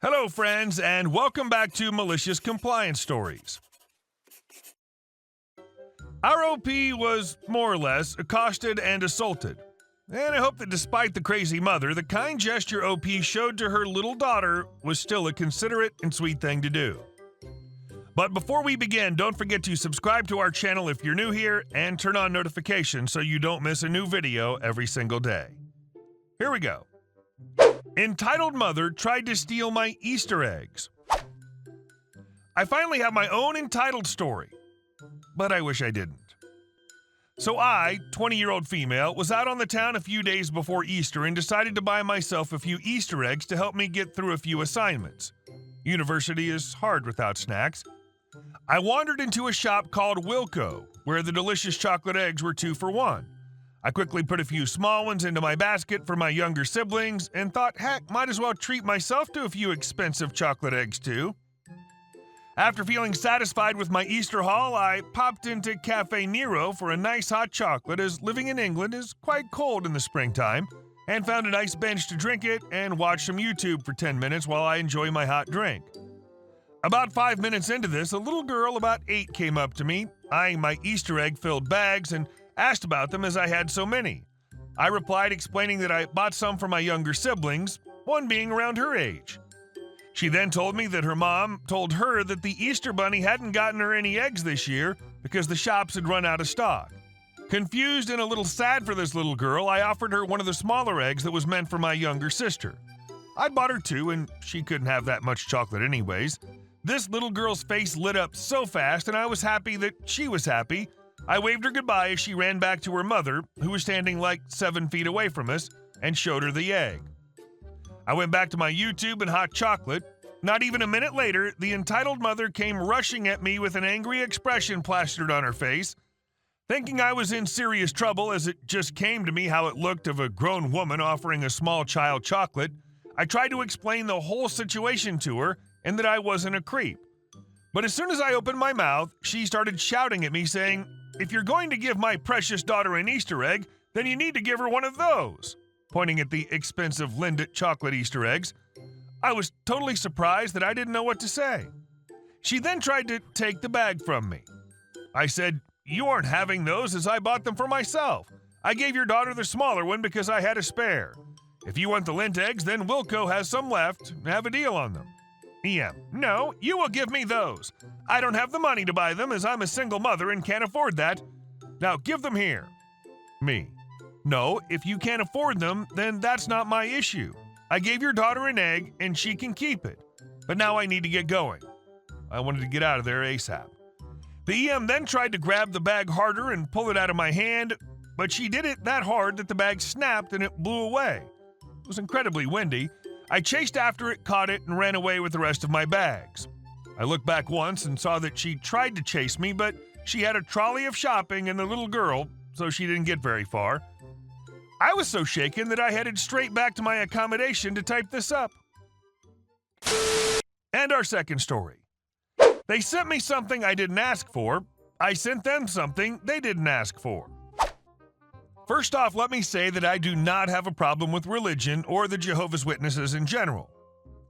Hello, friends, and welcome back to Malicious Compliance Stories. Our OP was, more or less, accosted and assaulted. And I hope that despite the crazy mother, the kind gesture OP showed to her little daughter was still a considerate and sweet thing to do. But before we begin, don't forget to subscribe to our channel if you're new here and turn on notifications so you don't miss a new video every single day. Here we go. Entitled mother tried to steal my Easter eggs. I finally have my own entitled story, but I wish I didn't. So I, 20-year-old female, was out on the town a few days before Easter and decided to buy myself a few Easter eggs to help me get through a few assignments. University is hard without snacks. I wandered into a shop called Wilco, where the delicious chocolate eggs were 2 for 1. I quickly put a few small ones into my basket for my younger siblings and thought, heck, might as well treat myself to a few expensive chocolate eggs too. After feeling satisfied with my Easter haul, I popped into Cafe Nero for a nice hot chocolate, as living in England is quite cold in the springtime, and found a nice bench to drink it and watch some YouTube for 10 minutes while I enjoy my hot drink. About 5 minutes into this, a little girl about 8 came up to me, eyeing my Easter egg-filled bags, and asked about them as I had so many. I replied explaining that I bought some for my younger siblings, one being around her age. She then told me that her mom told her that the Easter Bunny hadn't gotten her any eggs this year because the shops had run out of stock. Confused and a little sad for this little girl, I offered her one of the smaller eggs that was meant for my younger sister. I bought her 2 and she couldn't have that much chocolate anyways. This little girl's face lit up so fast and I was happy that she was happy. I waved her goodbye as she ran back to her mother, who was standing like 7 feet away from us, and showed her the egg. I went back to my YouTube and hot chocolate. Not even a minute later, the entitled mother came rushing at me with an angry expression plastered on her face. Thinking I was in serious trouble as it just came to me how it looked of a grown woman offering a small child chocolate, I tried to explain the whole situation to her and that I wasn't a creep. But as soon as I opened my mouth, she started shouting at me saying, "If you're going to give my precious daughter an Easter egg, then you need to give her one of those," pointing at the expensive Lindt chocolate Easter eggs. I was totally surprised that I didn't know what to say. She then tried to take the bag from me. I said, "You aren't having those as I bought them for myself. I gave your daughter the smaller one because I had a spare. If you want the Lindt eggs, then Wilco has some left and have a deal on them." EM, "No, you will give me those. I don't have the money to buy them as I'm a single mother and can't afford that. Now give them here." Me, "No, if you can't afford them, then that's not my issue. I gave your daughter an egg and she can keep it. But now I need to get going." I wanted to get out of there ASAP. The EM then tried to grab the bag harder and pull it out of my hand, but she did it that hard that the bag snapped and it blew away. It was incredibly windy. I chased after it, caught it, and ran away with the rest of my bags. I looked back once and saw that she tried to chase me, but she had a trolley of shopping and the little girl, so she didn't get very far. I was so shaken that I headed straight back to my accommodation to type this up. And our second story. They sent me something I didn't ask for. I sent them something they didn't ask for. First off, let me say that I do not have a problem with religion or the Jehovah's Witnesses in general.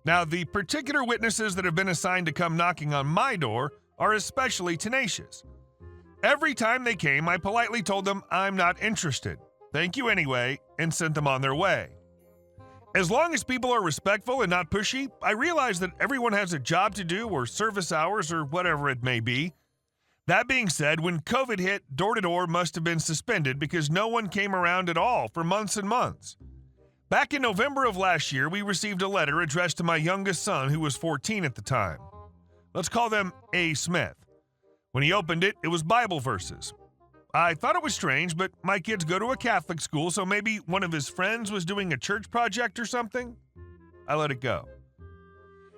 Now, the particular witnesses that have been assigned to come knocking on my door are especially tenacious. Every time they came, I politely told them I'm not interested. Thank you anyway, and sent them on their way. As long as people are respectful and not pushy, I realize that everyone has a job to do or service hours or whatever it may be. That being said, when COVID hit, door-to-door must have been suspended because no one came around at all for months and months. Back in November of last year, we received a letter addressed to my youngest son, who was 14 at the time. Let's call them A. Smith. When he opened it, it was Bible verses. I thought it was strange, but my kids go to a Catholic school, so maybe one of his friends was doing a church project or something? I let it go.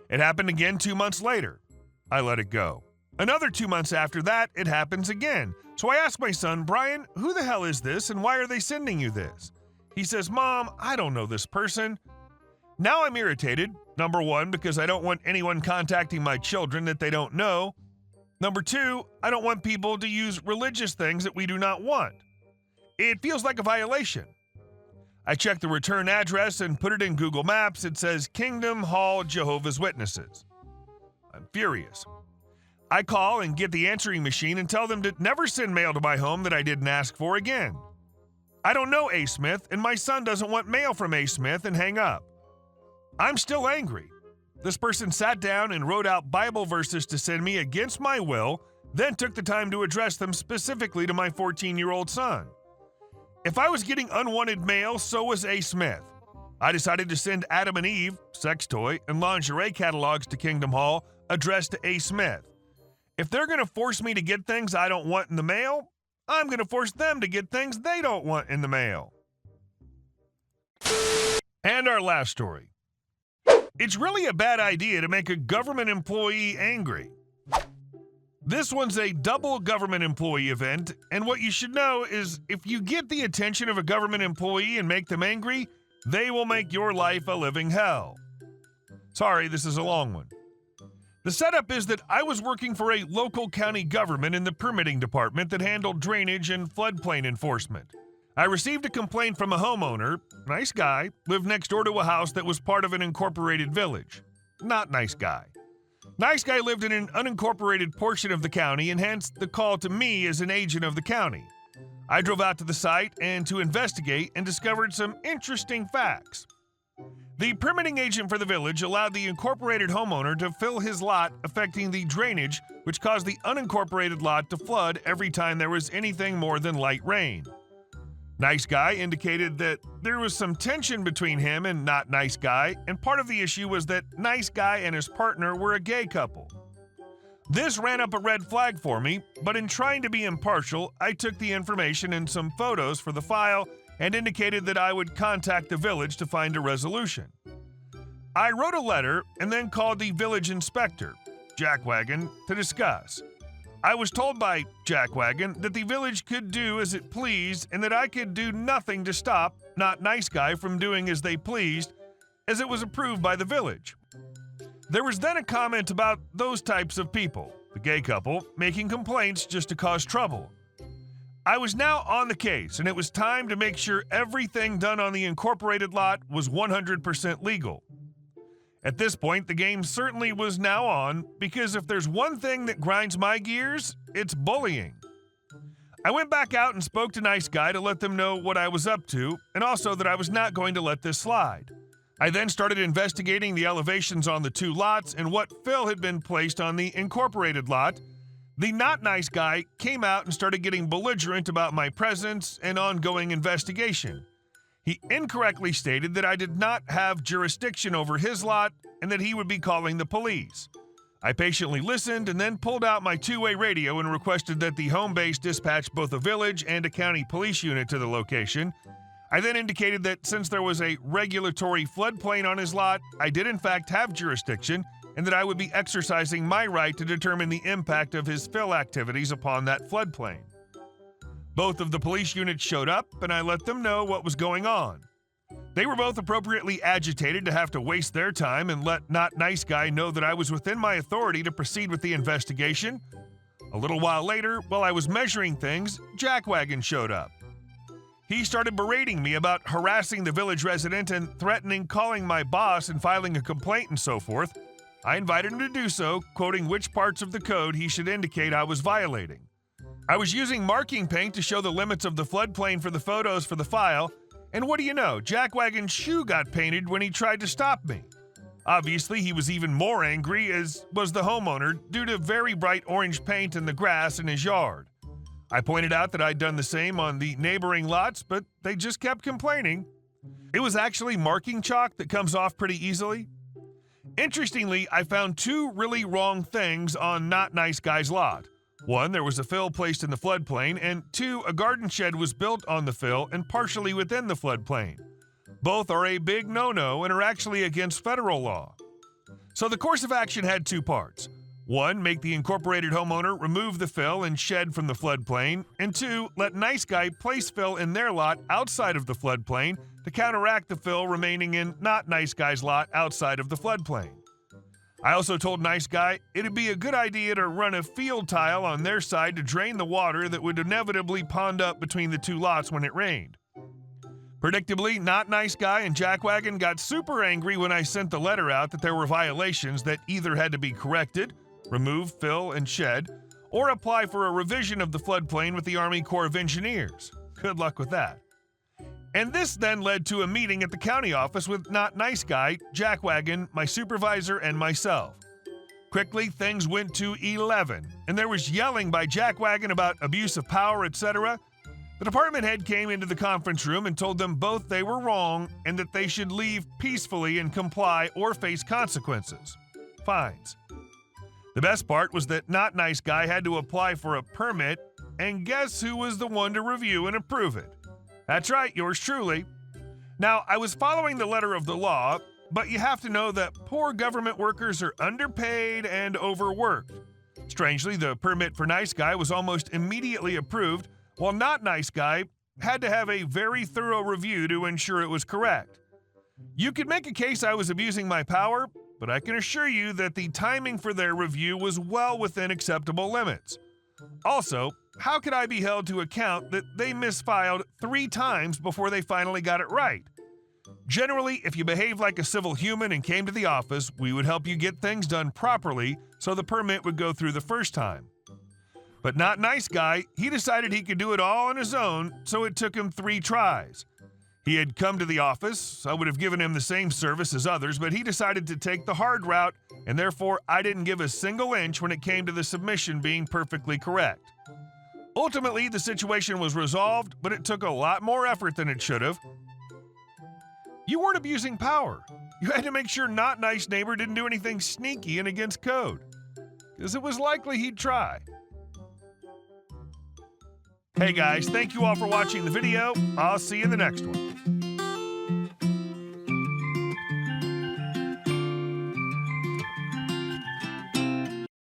It happened again 2 months later. I let it go. Another 2 months after that, it happens again. So I asked my son, "Brian, who the hell is this and why are they sending you this?" He says, "Mom, I don't know this person." Now I'm irritated. Number 1, because I don't want anyone contacting my children that they don't know. Number 2, I don't want people to use religious things that we do not want. It feels like a violation. I checked the return address and put it in Google Maps. It says Kingdom Hall Jehovah's Witnesses. I'm furious. I call and get the answering machine and tell them to never send mail to my home that I didn't ask for again. I don't know A. Smith, and my son doesn't want mail from A. Smith, and hang up. I'm still angry. This person sat down and wrote out Bible verses to send me against my will, then took the time to address them specifically to my 14-year-old son. If I was getting unwanted mail, so was A. Smith. I decided to send Adam and Eve, sex toy, and lingerie catalogs to Kingdom Hall, addressed to A. Smith. If they're going to force me to get things I don't want in the mail, I'm going to force them to get things they don't want in the mail. And our last story. It's really a bad idea to make a government employee angry. This one's a double government employee event, and what you should know is if you get the attention of a government employee and make them angry, they will make your life a living hell. Sorry, this is a long one. The setup is that I was working for a local county government in the permitting department that handled drainage and floodplain enforcement. I received a complaint from a homeowner, nice guy, lived next door to a house that was part of an incorporated village. Not nice guy. Nice guy lived in an unincorporated portion of the county, and hence the call to me as an agent of the county. I drove out to the site and to investigate and discovered some interesting facts. The permitting agent for the village allowed the incorporated homeowner to fill his lot, affecting the drainage, which caused the unincorporated lot to flood every time there was anything more than light rain. Nice Guy indicated that there was some tension between him and Not Nice Guy, and part of the issue was that Nice Guy and his partner were a gay couple. This ran up a red flag for me, but in trying to be impartial, I took the information and some photos for the file and indicated that I would contact the village to find a resolution. I wrote a letter and then called the village inspector, Jackwagon, to discuss. I was told by Jackwagon that the village could do as it pleased and that I could do nothing to stop Not Nice Guy from doing as they pleased, as it was approved by the village. There was then a comment about those types of people, the gay couple, making complaints just to cause trouble. I was now on the case, and it was time to make sure everything done on the incorporated lot was 100% legal. At this point, the game certainly was now on, because if there's one thing that grinds my gears, it's bullying. I went back out and spoke to Nice Guy to let them know what I was up to, and also that I was not going to let this slide. I then started investigating the elevations on the two lots and what fill had been placed on the incorporated lot. The Not Nice Guy came out and started getting belligerent about my presence and ongoing investigation. He incorrectly stated that I did not have jurisdiction over his lot and that he would be calling the police. I patiently listened and then pulled out my two-way radio and requested that the home base dispatch both a village and a county police unit to the location. I then indicated that since there was a regulatory floodplain on his lot, I did in fact have jurisdiction and that I would be exercising my right to determine the impact of his fill activities upon that floodplain. Both of the police units showed up, and I let them know what was going on. They were both appropriately agitated to have to waste their time and let Not Nice Guy know that I was within my authority to proceed with the investigation. A little while later, while I was measuring things, Jackwagon showed up. He started berating me about harassing the village resident and threatening calling my boss and filing a complaint and so forth. I invited him to do so, quoting which parts of the code he should indicate I was violating. I was using marking paint to show the limits of the floodplain for the photos for the file, and what do you know, Jackwagon's shoe got painted when he tried to stop me. Obviously, he was even more angry, as was the homeowner, due to very bright orange paint in the grass in his yard. I pointed out that I'd done the same on the neighboring lots, but they just kept complaining. It was actually marking chalk that comes off pretty easily. Interestingly, I found two really wrong things on Not Nice Guy's lot. One, there was a fill placed in the floodplain, and two, a garden shed was built on the fill and partially within the floodplain. Both are a big no-no and are actually against federal law. So the course of action had two parts. One, make the incorporated homeowner remove the fill and shed from the floodplain, and two, let Nice Guy place fill in their lot outside of the floodplain to counteract the fill remaining in Not Nice Guy's lot outside of the floodplain. I also told Nice Guy it'd be a good idea to run a field tile on their side to drain the water that would inevitably pond up between the two lots when it rained. Predictably, Not Nice Guy and Jackwagon got super angry when I sent the letter out that there were violations that either had to be corrected, remove, fill, and shed, or apply for a revision of the floodplain with the Army Corps of Engineers. Good luck with that. And this then led to a meeting at the county office with Not Nice Guy, Jackwagon, my supervisor, and myself. Quickly, things went to 11, and there was yelling by Jackwagon about abuse of power, etc. The department head came into the conference room and told them both they were wrong and that they should leave peacefully and comply or face consequences. Fines. The best part was that Not Nice Guy had to apply for a permit, and guess who was the one to review and approve it? That's right, yours truly. Now, I was following the letter of the law, but you have to know that poor government workers are underpaid and overworked. Strangely, the permit for Nice Guy was almost immediately approved, while Not Nice Guy had to have a very thorough review to ensure it was correct. You could make a case I was abusing my power, but I can assure you that the timing for their review was well within acceptable limits. Also, how could I be held to account that they misfiled 3 times before they finally got it right? Generally, if you behaved like a civil human and came to the office, we would help you get things done properly so the permit would go through the first time. But Not Nice Guy, he decided he could do it all on his own, so it took him 3 tries. He had come to the office. I would have given him the same service as others, but he decided to take the hard route, and therefore I didn't give a single inch when it came to the submission being perfectly correct. Ultimately, the situation was resolved, but it took a lot more effort than it should have. You weren't abusing power. You had to make sure Not Nice Neighbor didn't do anything sneaky and against code, because it was likely he'd try. Hey guys, thank you all for watching the video. I'll see you in the next one.